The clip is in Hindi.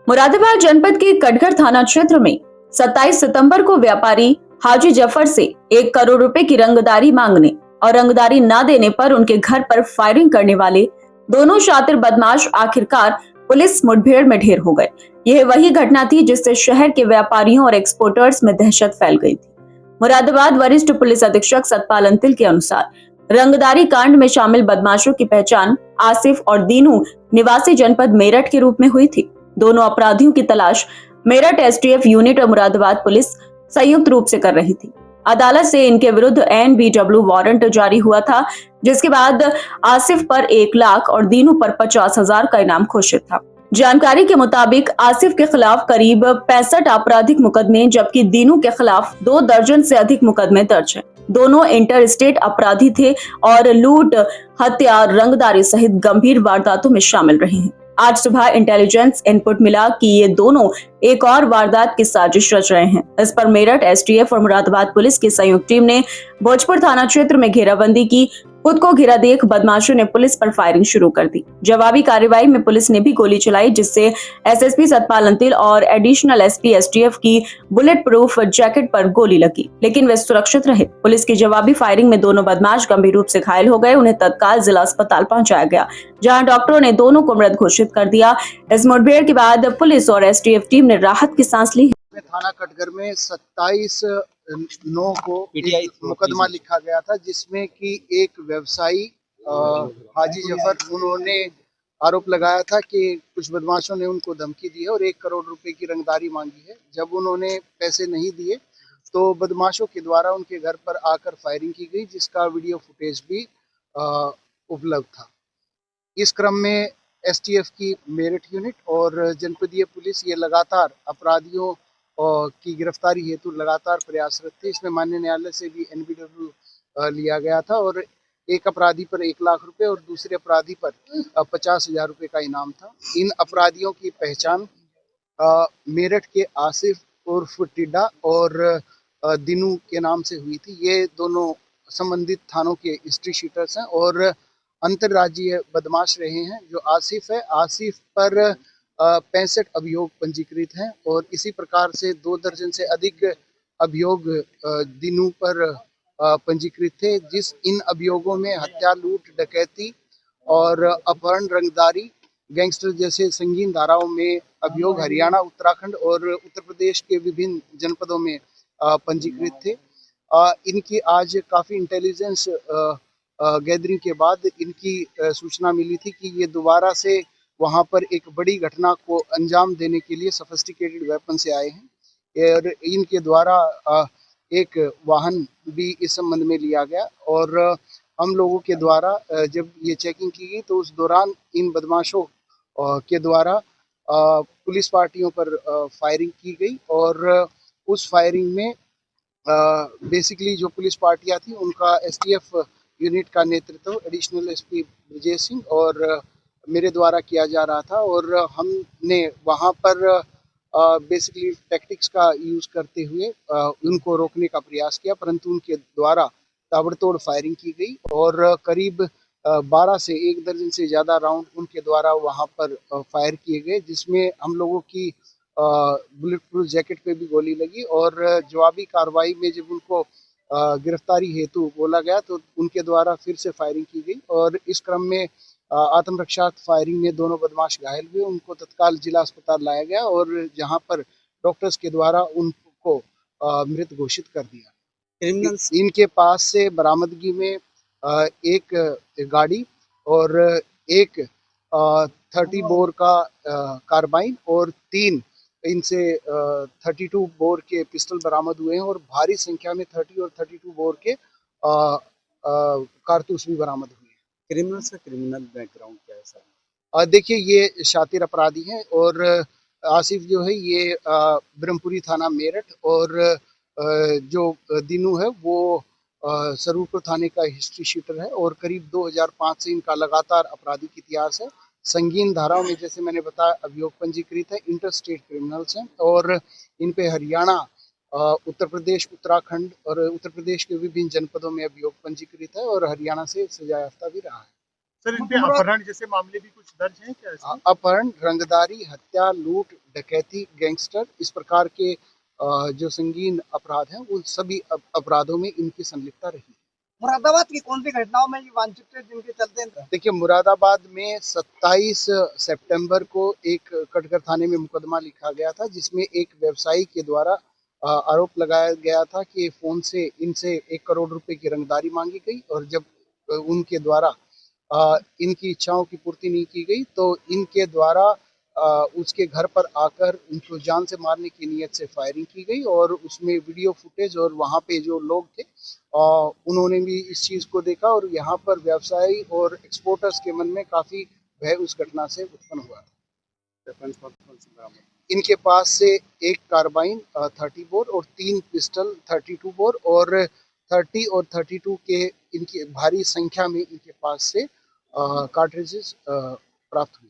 मुरादाबाद जनपद के कटघर थाना क्षेत्र में 27 सितंबर को व्यापारी हाजी जफर से 1 करोड़ रुपए की रंगदारी मांगने और रंगदारी न देने पर उनके घर पर फायरिंग करने वाले दोनों शातिर बदमाश आखिरकार पुलिस मुठभेड़ में ढेर हो गए। यह वही घटना थी जिससे शहर के व्यापारियों और एक्सपोर्टर्स में दहशत फैल गई थी। मुरादाबाद वरिष्ठ पुलिस अधीक्षक सतपाल अंतिल के अनुसार रंगदारी कांड में शामिल बदमाशों की पहचान आसिफ और दीनू निवासी जनपद मेरठ के रूप में हुई थी। दोनों अपराधियों की तलाश मेरठ एसटीएफ यूनिट और मुरादाबाद पुलिस संयुक्त रूप से कर रही थी। अदालत से इनके विरुद्ध एनबीडब्ल्यू वारंट जारी हुआ था, जिसके बाद आसिफ पर 1 लाख और दीनू पर 50,000 का इनाम घोषित था। जानकारी के मुताबिक आसिफ के खिलाफ करीब 65 आपराधिक मुकदमे जबकि दीनू के खिलाफ 2 दर्जन से अधिक मुकदमे दर्ज हैं। दोनों इंटर स्टेट अपराधी थे और लूट, हत्या, रंगदारी सहित गंभीर वारदातों में शामिल रहे हैं। आज सुबह इंटेलिजेंस इनपुट मिला कि ये दोनों एक और वारदात की साजिश रच रहे हैं। इस पर मेरठ एसटीएफ और मुरादाबाद पुलिस की संयुक्त टीम ने भोजपुर थाना क्षेत्र में घेराबंदी की। खुद को घिरा देख बदमाशों ने पुलिस पर फायरिंग शुरू कर दी। जवाबी कार्रवाई में पुलिस ने भी गोली चलाई, जिससे एसएसपी सतपाल अंतिल और एडिशनल एसपी एसटीएफ की बुलेट प्रूफ जैकेट पर गोली लगी, लेकिन वे सुरक्षित रहे। पुलिस की जवाबी फायरिंग में दोनों बदमाश गंभीर रूप से घायल हो गए। उन्हें तत्काल जिला अस्पताल पहुंचाया गया, जहां डॉक्टरों ने दोनों को मृत घोषित कर दिया। इस मुठभेड़ के बाद पुलिस और एसटीएफ टीम ने राहत की सांस ली। थाना कटघर में 27/9 को एक मुकदमा लिखा गया था, जिसमें कि एक व्यवसायी हाजी जफर, उन्होंने आरोप लगाया था कि कुछ बदमाशों ने उनको धमकी दी है और 1 करोड़ रुपए की रंगदारी मांगी है। जब उन्होंने पैसे नहीं दिए तो बदमाशों के द्वारा उनके घर पर आकर फायरिंग की गई, जिसका वीडियो फुटेज भी उपलब्ध था। इस क्रम में एसटीएफ की मेरठ यूनिट और जनपदीय पुलिस ये लगातार अपराधियों की गिरफ्तारी हेतु लगातार प्रयासरत थे। इसमें माननीय न्यायालय से भी एनबीडब्ल्यू लिया गया था और एक अपराधी पर 1 लाख रुपए और दूसरे अपराधी पर 50,000 रुपए का इनाम था। इन अपराधियों की पहचान मेरठ के आसिफ उर्फ टिड्डा और दिनू के नाम से हुई थी। ये दोनों संबंधित थानों के हिस्ट्री शीटर्स हैं और अंतर्राज्यीय बदमाश रहे हैं। जो आसिफ है, आसिफ पर 65 अभियोग पंजीकृत हैं और इसी प्रकार से 2 दर्जन से अधिक अभियोग दिनू पर पंजीकृत थे। इन अभियोगों में हत्या, लूट, डकैती और अपहरण, रंगदारी, गैंगस्टर जैसे संगीन धाराओं में अभियोग हरियाणा, उत्तराखंड और उत्तर प्रदेश के विभिन्न जनपदों में पंजीकृत थे। इनकी आज काफ़ी इंटेलिजेंस गैदरिंग के बाद इनकी सूचना मिली थी कि ये दोबारा से वहां पर एक बड़ी घटना को अंजाम देने के लिए सोफिस्टिकेटेड वेपन से आए हैं और इनके द्वारा एक वाहन भी इस संबंध में लिया गया और हम लोगों के द्वारा जब ये चेकिंग की गई तो उस दौरान इन बदमाशों के द्वारा पुलिस पार्टियों पर फायरिंग की गई और उस फायरिंग में बेसिकली जो पुलिस पार्टियां थी उनका एसटीएफ यूनिट का नेतृत्व एडिशनल एसपी ब्रजेश सिंह और मेरे द्वारा किया जा रहा था और हमने वहां पर बेसिकली टैक्टिक्स का यूज करते हुए उनको रोकने का प्रयास किया, परंतु उनके द्वारा ताबड़तोड़ फायरिंग की गई और करीब 12 से 1 दर्जन से ज़्यादा राउंड उनके द्वारा वहां पर फायर किए गए, जिसमें हम लोगों की बुलेट प्रूफ जैकेट पे भी गोली लगी और जवाबी कार्रवाई में जब उनको गिरफ्तारी हेतु बोला गया तो उनके द्वारा फिर से फायरिंग की गई और इस क्रम में आत्मरक्षा फायरिंग में दोनों बदमाश घायल हुए। उनको तत्काल जिला अस्पताल लाया गया और जहां पर डॉक्टर्स के द्वारा उनको मृत घोषित कर दिया। क्रिमिनल्स इनके पास से बरामदगी में एक गाड़ी और एक 30 बोर का कार्बाइन और 3 इनसे 32 बोर के पिस्टल बरामद हुए हैं और भारी संख्या में 30 और 32 बोर के कारतूस भी बरामद हुए हैं। क्रिमिनल्स का क्रिमिनल बैकग्राउंड क्या है सर? देखिए, ये शातिर अपराधी हैं और आसिफ जो है ये ब्रह्मपुरी थाना मेरठ और जो दिनू है वो सरूरपुर थाने का हिस्ट्री शीटर है और करीब 2005 से इनका लगातार आपराधिक इतिहास है। संगीन धाराओं में जैसे मैंने बताया अभियोग पंजीकृत है, इंटर स्टेट क्रिमिनल्स हैं और इन पे हरियाणा, उत्तर प्रदेश, उत्तराखंड और उत्तर प्रदेश के विभिन्न जनपदों में अभियोग पंजीकृत है और हरियाणा से सजा याफ्ता भी रहा है। सर इन पे अपहरण जैसे मामले भी कुछ दर्ज हैं क्या इसमें? अपहरण, रंगदारी, हत्या, लूट, डकैती, गैंगस्टर, इस प्रकार के जो संगीन अपराध हैं उन सभी अपराधों में इनकी संलिप्तता रही। मुरादाबाद की कौन सी घटनाओं में ये वांछित थे जिनके चलते देखिए, मुरादाबाद में 27 सितंबर को एक कटघर थाने में मुकदमा लिखा गया था, जिसमें एक व्यवसायी के द्वारा आरोप लगाया गया था कि फोन से इनसे 1 करोड़ रुपए की रंगदारी मांगी गई, और जब उनके द्वारा इनकी इच्छाओं की पूर्ति नहीं की गई तो इनके द्वारा उसके घर पर आकर उनको जान से मारने की नीयत से फायरिंग की गई, और उसमें वीडियो फुटेज और वहाँ पे जो लोग थे उन्होंने भी इस चीज़ को देखा, और यहाँ पर व्यवसायी और एक्सपोर्टर्स के मन में काफ़ी भय उस घटना से उत्पन्न हुआ। इनके पास से एक कार्बाइन 30 बोर और 3 पिस्टल 32 बोर और 30 और 32 के इनकी भारी संख्या में इनके पास से कार्ट्रिजेस प्राप्त हुए।